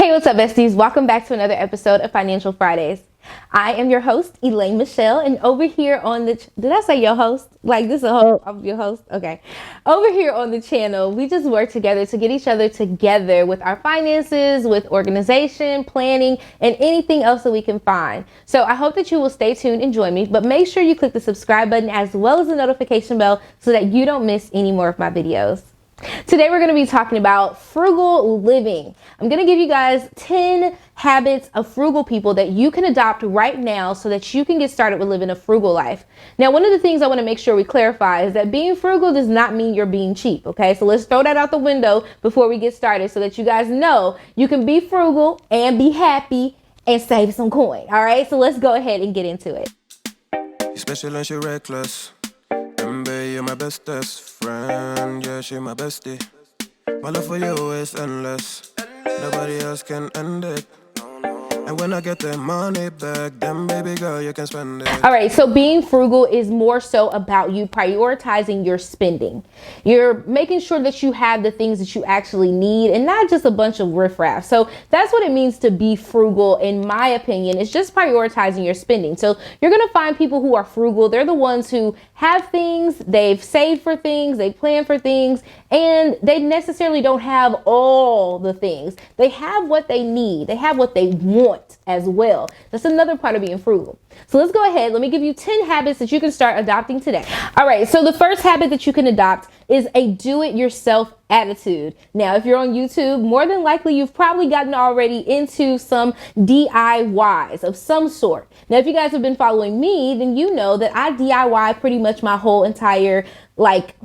Hey, what's up, besties? Welcome back to another episode of Financial Fridays. I am your host, Elaine Michelle, and over here on the did I say your host? Like this is a whole I'm your host? Okay. Over here on the channel, we just work together to get each other together with our finances, with organization, planning, and anything else that we can find. So I hope that you will stay tuned and join me, but make sure you click the subscribe button as well as the notification bell so that you don't miss any more of my videos. Today we're going to be talking about frugal living. I'm going to give you guys 10 habits of frugal people that you can adopt right now so that you can get started with living a frugal life. Now, one of the things I want to make sure we clarify is that being frugal does not mean you're being cheap. Okay, so let's throw that out the window before we get started so that you guys know you can be frugal and be happy and save some coin. All right, so let's go ahead and get into it. You're special and you're reckless. Remember, you're my bestest friend. Yeah, she my bestie. My love for you is endless. Nobody else can end it. And when I get the money back, then baby girl, you can spend it. All right, so being frugal is more so about you prioritizing your spending. You're making sure that you have the things that you actually need and not just a bunch of riffraff. So that's what it means to be frugal, in my opinion. It's just prioritizing your spending. So you're going to find people who are frugal. They're the ones who have things, they've saved for things, they plan for things, and they necessarily don't have all the things. They have what they need. They have what they want as well. That's another part of being frugal. So let's go ahead. Let me give you 10 habits that you can start adopting today. All right. So the first habit that you can adopt is a do-it-yourself attitude. Now, if you're on YouTube, more than likely you've probably gotten already into some DIYs of some sort. Now, if you guys have been following me, then you know that I DIY pretty much my whole entire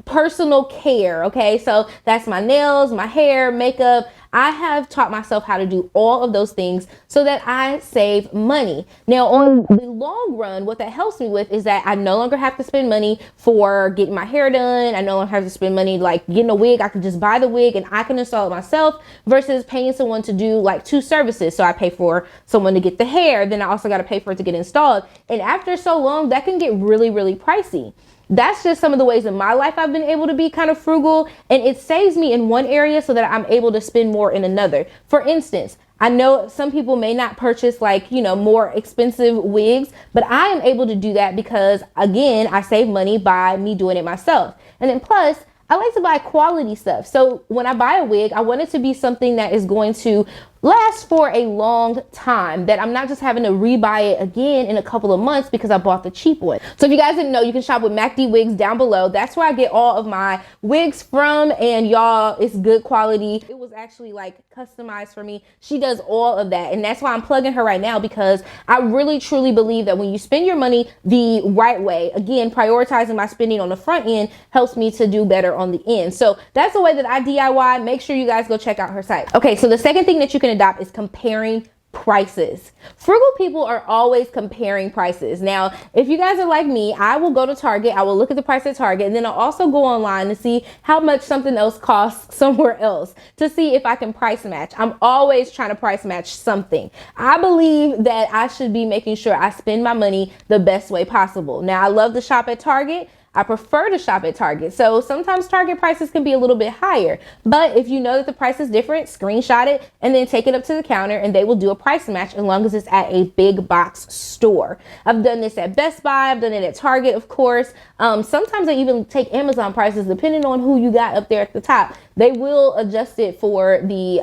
personal care. Okay. So that's my nails, my hair, makeup. I have taught myself how to do all of those things so that I save money. Now, on the long run, what that helps me with is that I no longer have to spend money for getting my hair done. I no longer have to spend money like getting a wig. I can just buy the wig and I can install it myself versus paying someone to do like 2 services. So I pay for someone to get the hair, then I also got to pay for it to get installed. And after so long, that can get really, really pricey. That's just some of the ways in my life I've been able to be kind of frugal, and it saves me in one area so that I'm able to spend more in another. For instance, I know some people may not purchase more expensive wigs, but I am able to do that because, again, I save money by me doing it myself. And then plus, I like to buy quality stuff. So when I buy a wig, I want it to be something that is going to last for a long time, that I'm not just having to rebuy it again in a couple of months because I bought the cheap one. So if you guys didn't know, you can shop with MACD Wigs down below. That's where I get all of my wigs from, and y'all, it's good quality. It was actually customized for me. She does all of that, and that's why I'm plugging her right now, because I really truly believe that when you spend your money the right way, again, prioritizing my spending on the front end helps me to do better on the end. So that's the way that I DIY. Make sure you guys go check out her site. Okay, so the second thing that you can adopt is comparing prices. Frugal people are always comparing prices. Now, if you guys are like me, I will go to Target, I will look at the price at Target, and then I'll also go online to see how much something else costs somewhere else to see if I can price match. I'm always trying to price match something. I believe that I should be making sure I spend my money the best way possible. Now, I love to shop at Target. I prefer to shop at Target. So sometimes Target prices can be a little bit higher, but if you know that the price is different, screenshot it and then take it up to the counter and they will do a price match as long as it's at a big box store. I've done this at Best Buy. I've done it at Target, of course. Sometimes I even take Amazon prices depending on who you got up there at the top. They will adjust it for the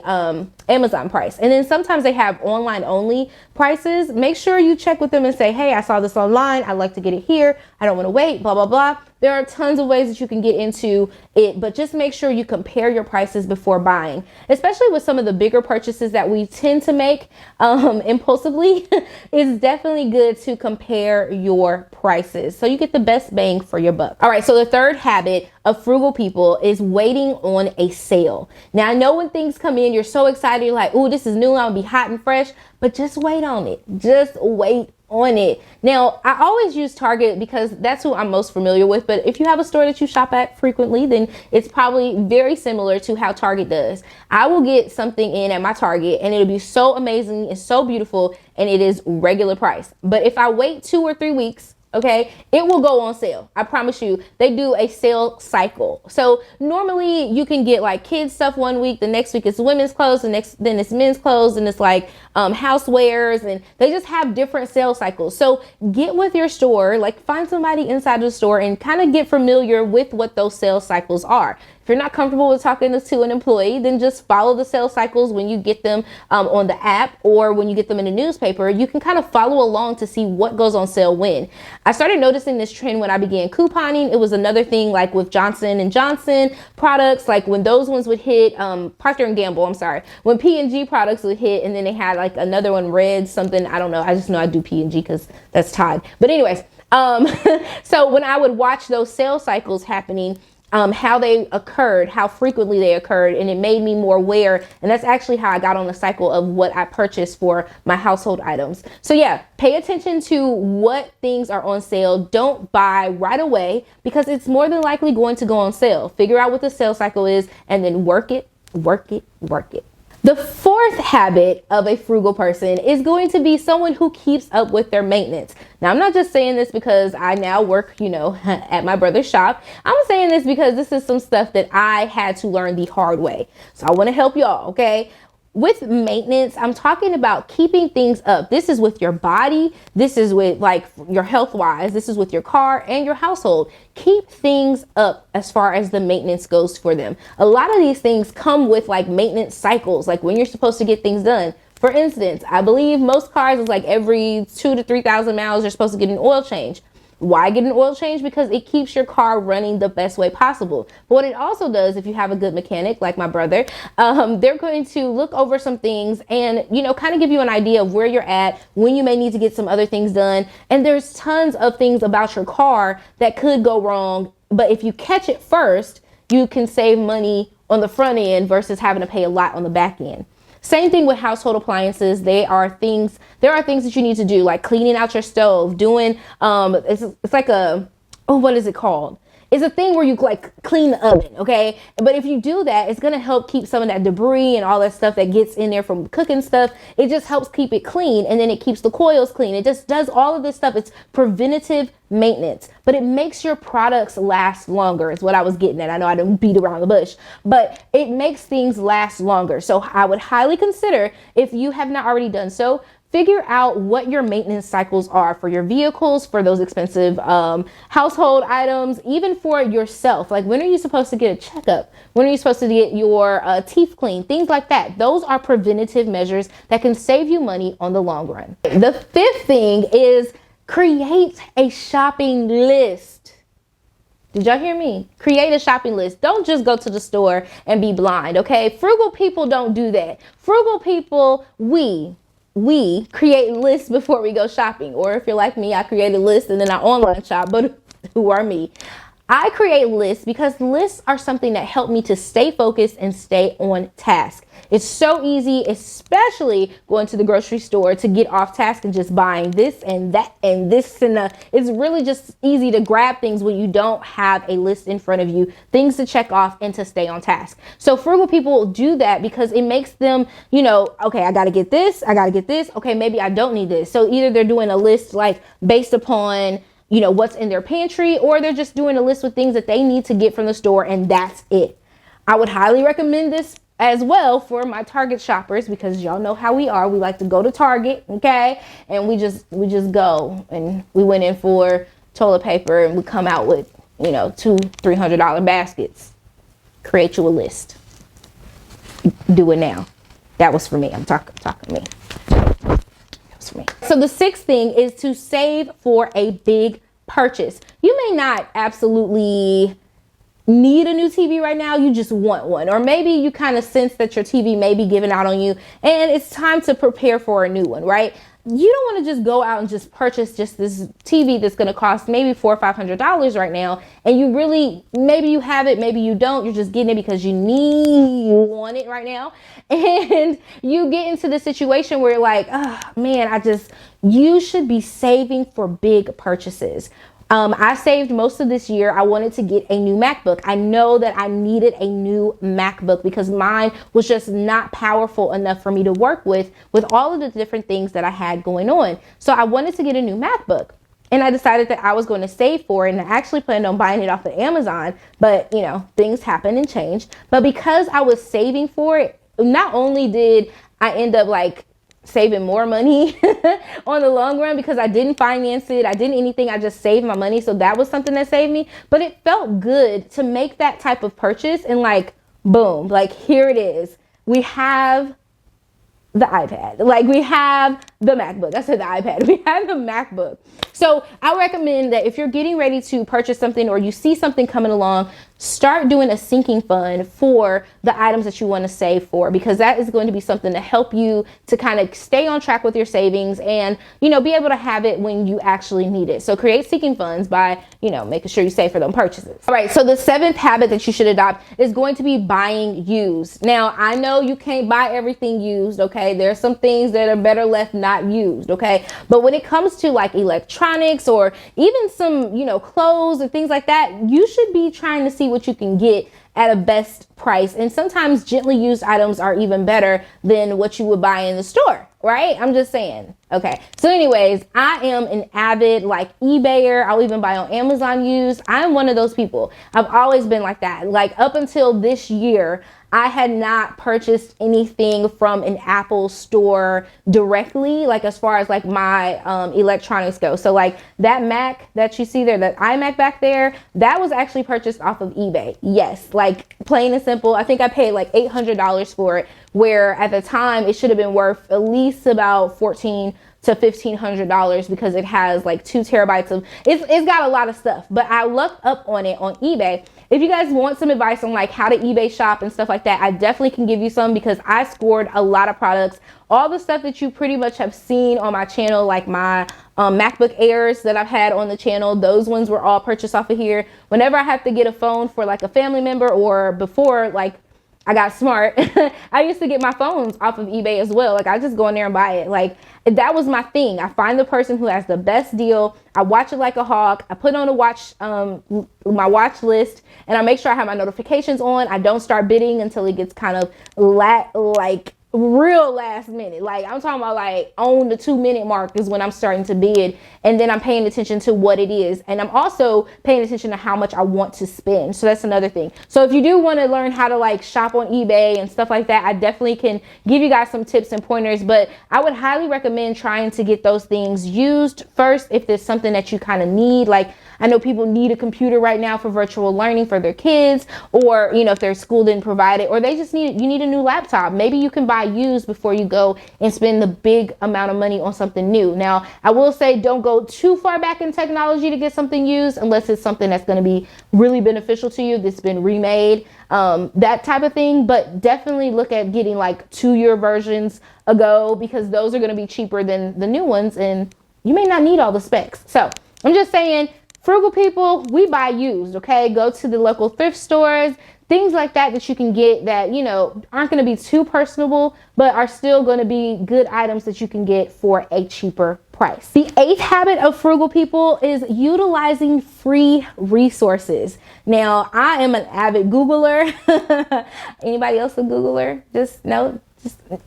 Amazon price. And then sometimes they have online only prices. Make sure you check with them and say, hey, I saw this online. I'd like to get it here. I don't want to wait, blah, blah, blah. There are tons of ways that you can get into it, but just make sure you compare your prices before buying, especially with some of the bigger purchases that we tend to make impulsively. It's definitely good to compare your prices so you get the best bang for your buck. All right, so the third habit of frugal people is waiting on a sale. Now, I know when things come in, you're so excited, you're like, oh, this is new, I'm gonna be hot and fresh, but just wait on it. Just wait on it. Now, I always use Target because that's who I'm most familiar with, but if you have a store that you shop at frequently, then it's probably very similar to how Target does. I will get something in at my Target and it'll be so amazing and so beautiful, and it is regular price. But if I wait 2 or 3 weeks, Okay, it will go on sale. I promise you. They do a sale cycle. So normally you can get like kids stuff one week, the next week it's women's clothes, then it's men's clothes, and it's like housewares, and they just have different sale cycles. So get with your store, like find somebody inside the store and kind of get familiar with what those sales cycles are. If you're not comfortable with talking to an employee, then just follow the sales cycles when you get them on the app, or when you get them in a newspaper. You can kind of follow along to see what goes on sale when. I started noticing this trend when I began couponing. It was another thing like with Johnson & Johnson products, like when those ones would hit, Procter & Gamble, I'm sorry, when P&G products would hit, and then they had like another one, Red something, I don't know. I just know I do P&G because that's Todd. But anyways, so when I would watch those sales cycles happening, how they occurred, how frequently they occurred, and it made me more aware. And that's actually how I got on the cycle of what I purchased for my household items. So yeah, pay attention to what things are on sale. Don't buy right away because it's more than likely going to go on sale. Figure out what the sale cycle is and then work it, work it, work it. The fourth habit of a frugal person is going to be someone who keeps up with their maintenance. Now, I'm not just saying this because I now work, at my brother's shop. I'm saying this because this is some stuff that I had to learn the hard way. So I want to help y'all, okay? With maintenance, I'm talking about keeping things up. This is with your body. This is with like your health wise. This is with your car and your household. Keep things up as far as the maintenance goes for them. A lot of these things come with like maintenance cycles, like when you're supposed to get things done. For instance, I believe most cars is like every 2,000 to 3,000 miles, you're supposed to get an oil change. Why get an oil change? Because it keeps your car running the best way possible. But what it also does, if you have a good mechanic like my brother, they're going to look over some things and, kind of give you an idea of where you're at, when you may need to get some other things done. And there's tons of things about your car that could go wrong. But if you catch it first, you can save money on the front end versus having to pay a lot on the back end. Same thing with household appliances. There are things that you need to do, like cleaning out your stove, doing, it's like what is it called? It's a thing where you like clean the oven, okay? But if you do that, it's going to help keep some of that debris and all that stuff that gets in there from cooking stuff. It just helps keep it clean, and then it keeps the coils clean. It just does all of this stuff. It's preventative maintenance, but it makes your products last longer is what I was getting at. I know I didn't beat around the bush, but it makes things last longer. So I would highly consider, if you have not already done so, figure out what your maintenance cycles are for your vehicles, for those expensive household items, even for yourself. Like, when are you supposed to get a checkup? When are you supposed to get your teeth cleaned? Things like that. Those are preventative measures that can save you money on the long run. The fifth thing is create a shopping list. Did y'all hear me? Create a shopping list. Don't just go to the store and be blind, okay? Frugal people don't do that. Frugal people, we create lists before we go shopping. Or if you're like me, I create a list and then I online shop, but who are me? I create lists because lists are something that help me to stay focused and stay on task. It's so easy, especially going to the grocery store, to get off task and just buying this and that and this and that. It's really just easy to grab things when you don't have a list in front of you, things to check off and to stay on task. So frugal people do that because it makes them, okay, I got to get this. Okay, maybe I don't need this. So either they're doing a list like based upon what's in their pantry, or they're just doing a list with things that they need to get from the store, and that's it. I would highly recommend this as well for my Target shoppers, because y'all know how we are. We like to go to Target, okay? And we just go, and we went in for toilet paper and we come out with, $200-$300 baskets. Create you a list. Do it now. That was for me. I'm talking to me. Me. So the sixth thing is to save for a big purchase. You may not absolutely need a new TV right now. You just want one. Or maybe you kind of sense that your TV may be giving out on you and it's time to prepare for a new one, right? You don't want to just go out and just purchase just this TV that's going to cost maybe $400 or $500 right now. And you really, maybe you have it, maybe you don't. You're just getting it because you want it right now. And you get into the situation where you're like, oh man, you should be saving for big purchases. I saved most of this year. I wanted to get a new MacBook. I know that I needed a new MacBook because mine was just not powerful enough for me to work with all of the different things that I had going on. So I wanted to get a new MacBook. and I decided that I was going to save for it, and I actually planned on buying it off of Amazon, but you know, things happen and change. But because I was saving for it, not only did I end up like saving more money on the long run because I didn't finance it, I didn't anything, I just saved my money. So that was something that saved me, but it felt good to make that type of purchase and like, boom, like here it is. We have the iPad, like we have the MacBook. I said the iPad. We have the MacBook. So I recommend that if you're getting ready to purchase something or you see something coming along, start doing a sinking fund for the items that you want to save for, because that is going to be something to help you to kind of stay on track with your savings and, you know, be able to have it when you actually need it. So create sinking funds by, you know, making sure you save for them purchases. All right. So the 7th habit that you should adopt is going to be buying used. Now, I know you can't buy everything used. Okay. There are some things that are better left not used. Okay. But when it comes to like electronics or even some, you know, clothes and things like that, you should be trying to see what you can get at a best price. And sometimes gently used items are even better than what you would buy in the store, right? I'm just saying. Okay. So anyways, I am an avid like eBayer. I'll even buy on Amazon used. I'm one of those people. I've always been like that. Like up until this year, I had not purchased anything from an Apple store directly, like as far as like my electronics go. So like that Mac that you see there, that iMac back there, that was actually purchased off of eBay. Yes, like plain and simple. I think I paid like $800 for it, where at the time it should have been worth at least about $1,400 to $1,500 because it has like 2 terabytes of, it's got a lot of stuff. But I looked up on it on eBay. If you guys want some advice on like how to eBay shop and stuff like that, I definitely can give you some, because I scored a lot of products. All the stuff that you pretty much have seen on my channel, like my MacBook Airs that I've had on the channel, those ones were all purchased off of here. Whenever I have to get a phone for like a family member, or before like I got smart, I used to get my phones off of eBay as well. Like I just go in there and buy it. Like that was my thing. I find the person who has the best deal. I watch it like a hawk. I put on a watch, my watch list, and I make sure I have my notifications on. I don't start bidding until it gets kind of like real last minute. Like I'm talking about like on the 2-minute mark is when I'm starting to bid, and then I'm paying attention to what it is, and I'm also paying attention to how much I want to spend. So that's another thing. So if you do want to learn how to like shop on eBay and stuff like that, I definitely can give you guys some tips and pointers, but I would highly recommend trying to get those things used first if there's something that you kind of need. Like I know people need a computer right now for virtual learning for their kids, or, you know, if their school didn't provide it, or they just you need a new laptop. Maybe you can buy used before you go and spend the big amount of money on something new. Now, I will say don't go too far back in technology to get something used unless it's something that's going to be really beneficial to you, that's been remade, that type of thing. But definitely look at getting like 2-year versions ago, because those are going to be cheaper than the new ones, and you may not need all the specs. So I'm just saying, frugal people, we buy used, okay? Go to the local thrift stores, things like that that you can get that, you know, aren't going to be too personable, but are still going to be good items that you can get for a cheaper price. The 8th habit of frugal people is utilizing free resources. Now, I am an avid Googler. Anybody else a Googler?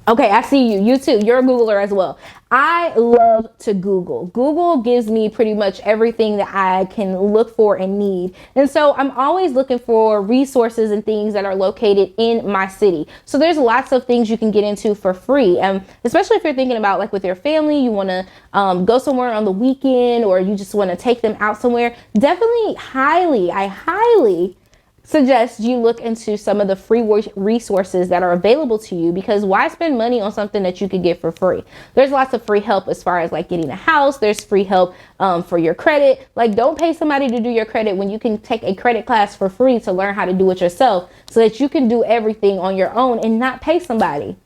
Okay, I see you. You too. You're a Googler as well. I love to Google. Google gives me pretty much everything that I can look for and need. And so I'm always looking for resources and things that are located in my city. So there's lots of things you can get into for free. Especially if you're thinking about like with your family, you want to go somewhere on the weekend, or you just want to take them out somewhere. Definitely I highly suggest you look into some of the free resources that are available to you, because why spend money on something that you could get for free? There's lots of free help as far as like getting a house. There's free help for your credit. Like don't pay somebody to do your credit when you can take a credit class for free to learn how to do it yourself, so that you can do everything on your own and not pay somebody.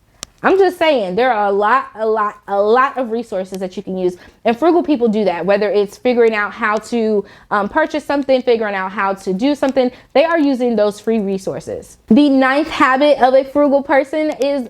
I'm just saying, there are a lot of resources that you can use, and frugal people do that. Whether it's figuring out how to purchase something, figuring out how to do something, they are using those free resources. The 9th habit of a frugal person is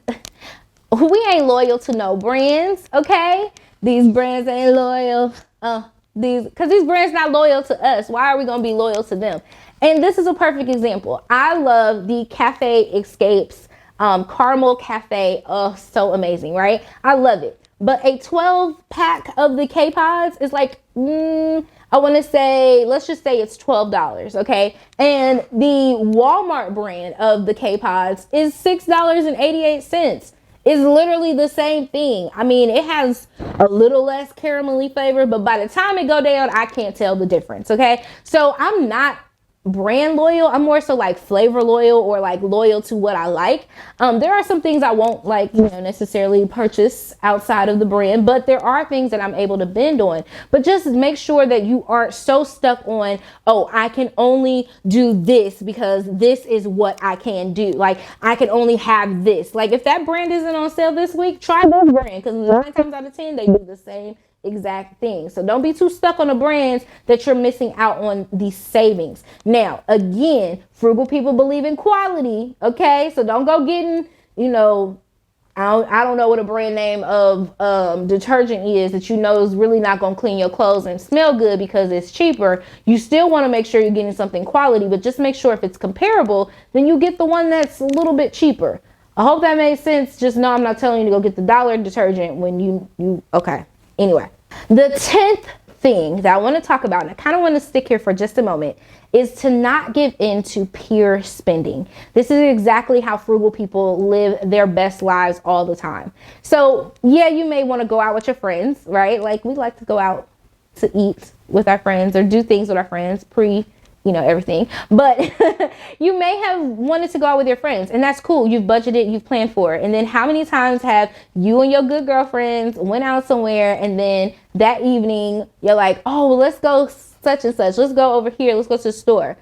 we ain't loyal to no brands, okay? These brands ain't loyal. Because these brands not loyal to us. Why are we going to be loyal to them? And this is a perfect example. I love the Cafe Escapes caramel cafe. Oh, so amazing, right? I love it. but a 12 pack of the K-Pods is like, I want to say, let's just say it's $12, okay? And the Walmart brand of the K-Pods is $6.88. It's literally the same thing. I mean, it has a little less caramelly flavor, but by the time it go down, I can't tell the difference, okay? So I'm not brand loyal. I'm more so like flavor loyal, or like loyal to what I like. There are some things I won't like, necessarily purchase outside of the brand, but there are things that I'm able to bend on. But just make sure that you aren't so stuck on, oh, I can only do this because this is what I can do. Like, I can only have this. Like, if that brand isn't on sale this week, try this brand, because 9 times out of 10 they do the same exact thing. So don't be too stuck on the brands that you're missing out on the savings. Now, again, frugal people believe in quality, okay? So don't go getting, I don't know what a brand name of detergent is that is really not going to clean your clothes and smell good because it's cheaper. You still want to make sure you're getting something quality, but just make sure if it's comparable, then you get the one that's a little bit cheaper. I hope that made sense. Just know I'm not telling you to go get the dollar detergent when you okay. Anyway, the 10th thing that I want to talk about, and I kind of want to stick here for just a moment, is to not give in to peer spending. This is exactly how frugal people live their best lives all the time. So yeah, you may want to go out with your friends, right? Like, we like to go out to eat with our friends or do things with our friends everything. But you may have wanted to go out with your friends, and that's cool. You've budgeted, you've planned for it. And then how many times have you and your good girlfriends went out somewhere, and then that evening you're like, oh, well, let's go such and such. Let's go over here. Let's go to the store.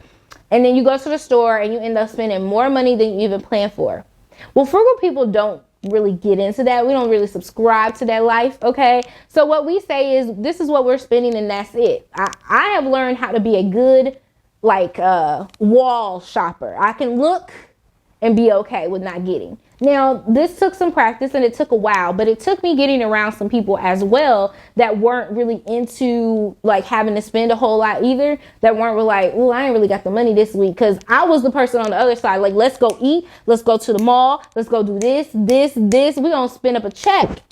And then you go to the store and you end up spending more money than you even planned for. Well, frugal people don't really get into that. We don't really subscribe to that life, okay? So what we say is, this is what we're spending and that's it. I have learned how to be a good wall shopper. I can look and be okay with not getting. Now, this took some practice and it took a while, but it took me getting around some people as well that weren't really into like having to spend a whole lot either, that weren't really like, well, I ain't really got the money this week, because I was the person on the other side, like, let's go eat, let's go to the mall, let's go do this, we gonna spend up a check.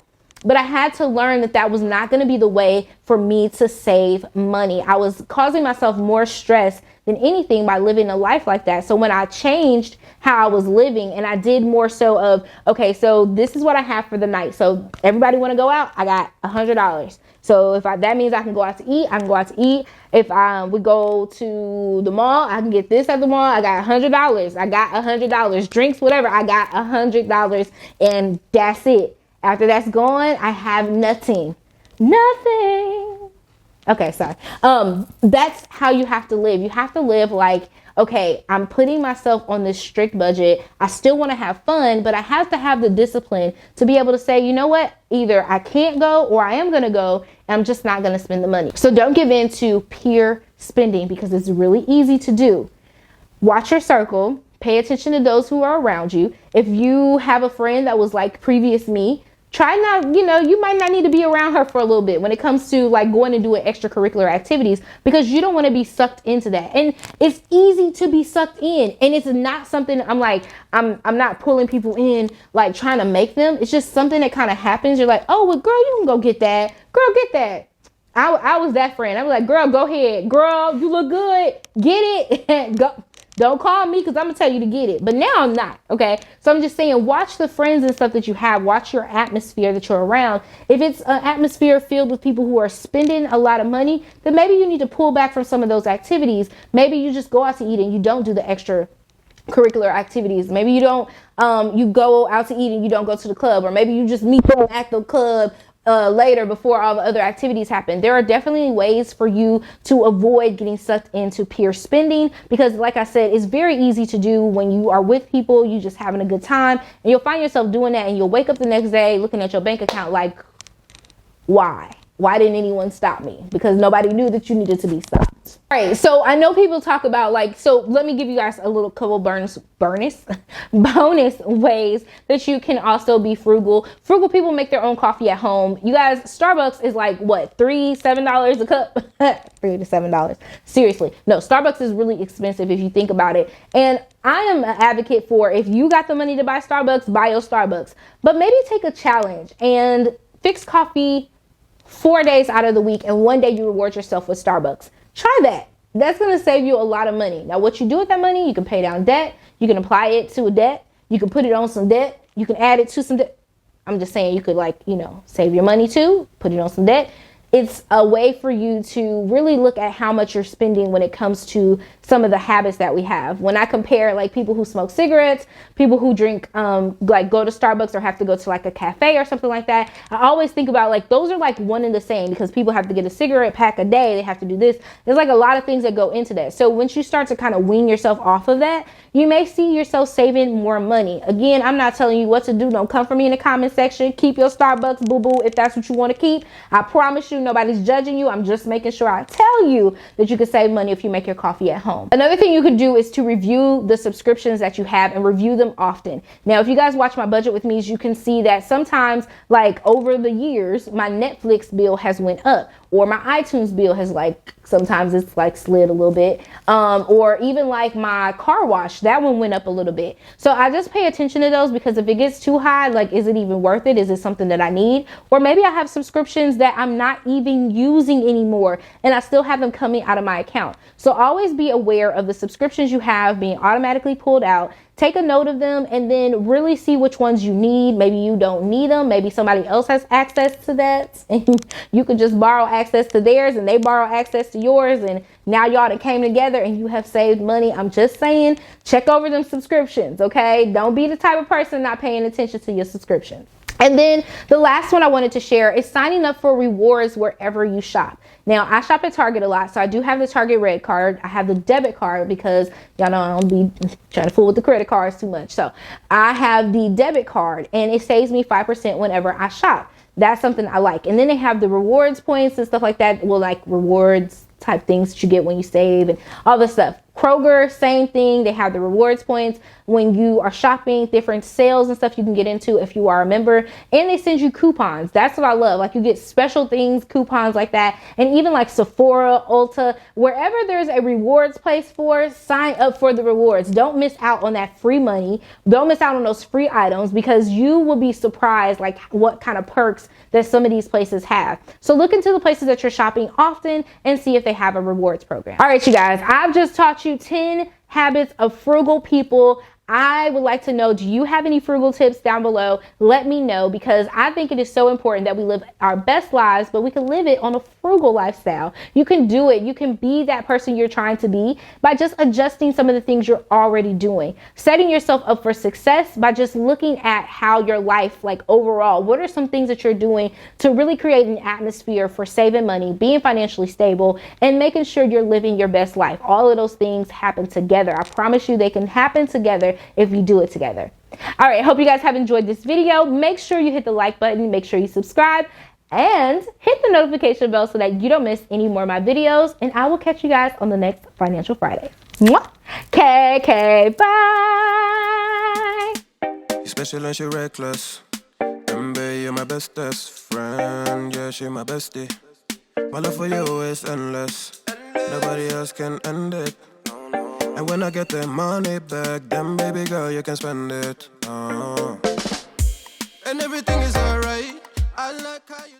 But I had to learn that that was not going to be the way for me to save money. I was causing myself more stress than anything by living a life like that. So when I changed how I was living, and I did more so of, okay, so this is what I have for the night. So everybody want to go out? I got $100. So that means I can go out to eat. I can go out to eat. If we go to the mall, I can get this at the mall. I got $100. I got $100. Drinks, whatever. I got $100, and that's it. After that's gone, I have nothing. Okay, sorry. That's how you have to live. You have to live like, okay, I'm putting myself on this strict budget. I still want to have fun, but I have to have the discipline to be able to say, you know what? Either I can't go or I am going to go, and I'm just not going to spend the money. So don't give in to peer spending, because it's really easy to do. Watch your circle. Pay attention to those who are around you. If you have a friend that was like previous me, try not, you might not need to be around her for a little bit when it comes to like going and doing extracurricular activities, because you don't want to be sucked into that. And it's easy to be sucked in. And it's not something I'm not pulling people in, like trying to make them. It's just something that kind of happens. You're like, oh, well, girl, you can go get that. Girl, get that. I was that friend. I was like, girl, go ahead. Girl, you look good. Get it. Go. Don't call me, because I'm going to tell you to get it. But now I'm not, okay? So I'm just saying, watch the friends and stuff that you have. Watch your atmosphere that you're around. If it's an atmosphere filled with people who are spending a lot of money, then maybe you need to pull back from some of those activities. Maybe you just go out to eat and you don't do the extra curricular activities. Maybe you don't, you go out to eat and you don't go to the club. Or maybe you just meet them at the club later before all the other activities happen. There are definitely ways for you to avoid getting sucked into peer spending, because like I said, it's very easy to do when you are with people, you just having a good time, and you'll find yourself doing that, and you'll wake up the next day looking at your bank account like, why didn't anyone stop me? Because nobody knew that you needed to be stopped. All right, so I know people talk about so let me give you guys a little couple bonus ways that you can also be frugal. Frugal people make their own coffee at home. You guys, Starbucks is like what, $7 a cup? $3 to $7. Seriously, no, Starbucks is really expensive if you think about it. And I am an advocate for, if you got the money to buy Starbucks, buy your Starbucks. But maybe take a challenge and fix coffee 4 days out of the week, and 1 day you reward yourself with Starbucks. Try that. That's going to save you a lot of money. Now, what you do with that money, you can pay down debt. You can apply it to a debt. You can put it on some debt. You can add it to some debt. I'm just saying you could, like, you know, save your money too, put it on some debt. It's a way for you to really look at how much you're spending when it comes to some of the habits that we have. When I compare like people who smoke cigarettes, people who drink, like go to Starbucks or have to go to like a cafe or something like that, I always think about like those are like one and the same, because people have to get a cigarette pack a day. They have to do this. There's like a lot of things that go into that. So once you start to kind of wean yourself off of that, you may see yourself saving more money. Again, I'm not telling you what to do. Don't come for me in the comment section. Keep your Starbucks, boo-boo, if that's what you want to keep. I promise you, nobody's judging you. I'm just making sure I tell you that you can save money if you make your coffee at home. Another thing you could do is to review the subscriptions that you have and review them often. Now, if you guys watch my budget with me, you can see that sometimes, like over the years, my Netflix bill has went up, or my iTunes bill has like, sometimes it's like slid a little bit, or even like my car wash, that one went up a little bit. So I just pay attention to those, because if it gets too high, like, is it even worth it? Is it something that I need? Or maybe I have subscriptions that I'm not even using anymore and I still have them coming out of my account. So always be aware of the subscriptions you have being automatically pulled out. Take a note of them and then really see which ones you need. Maybe you don't need them. Maybe somebody else has access to that and you could just borrow access to theirs and they borrow access to yours, and now y'all that came together and you have saved money. I'm just saying, check over them subscriptions, okay? Don't be the type of person not paying attention to your subscriptions. And then the last one I wanted to share is signing up for rewards wherever you shop. Now, I shop at Target a lot, so I do have the Target Red card. I have the debit card because y'all know I don't be trying to fool with the credit cards too much. So I have the debit card and it saves me 5% whenever I shop. That's something I like. And then they have the rewards points and stuff like that. Well, like rewards type things that you get when you save and all this stuff. Kroger, same thing. They have the rewards points when you are shopping, different sales and stuff you can get into if you are a member, and they send you coupons. That's what I love. Like, you get special things, coupons like that. And even like Sephora, Ulta, wherever there's a rewards place for, sign up for the rewards. Don't miss out on that free money. Don't miss out on those free items, because you will be surprised like what kind of perks that some of these places have. So look into the places that you're shopping often and see if they have a rewards program. All right, you guys, I've just taught you 10 habits of frugal people. I would like to know, do you have any frugal tips down below? Let me know, because I think it is so important that we live our best lives, but we can live it on a frugal lifestyle. You can do it. You can be that person you're trying to be by just adjusting some of the things you're already doing. Setting yourself up for success by just looking at how your life, like overall, what are some things that you're doing to really create an atmosphere for saving money, being financially stable, and making sure you're living your best life. All of those things happen together. I promise you they can happen together if you do it together. All right, hope you guys have enjoyed this video. Make sure you hit the like button, make sure you subscribe, and hit the notification bell so that you don't miss any more of my videos. And I will catch you guys on the next Financial Friday. Mwah! KK, bye! She's special and she reckless. You're my bestest friend. Yeah, she my bestie. My love for you is endless. Nobody else can end it. And when I get the money back, then baby girl, you can spend it. And everything is alright. I like how you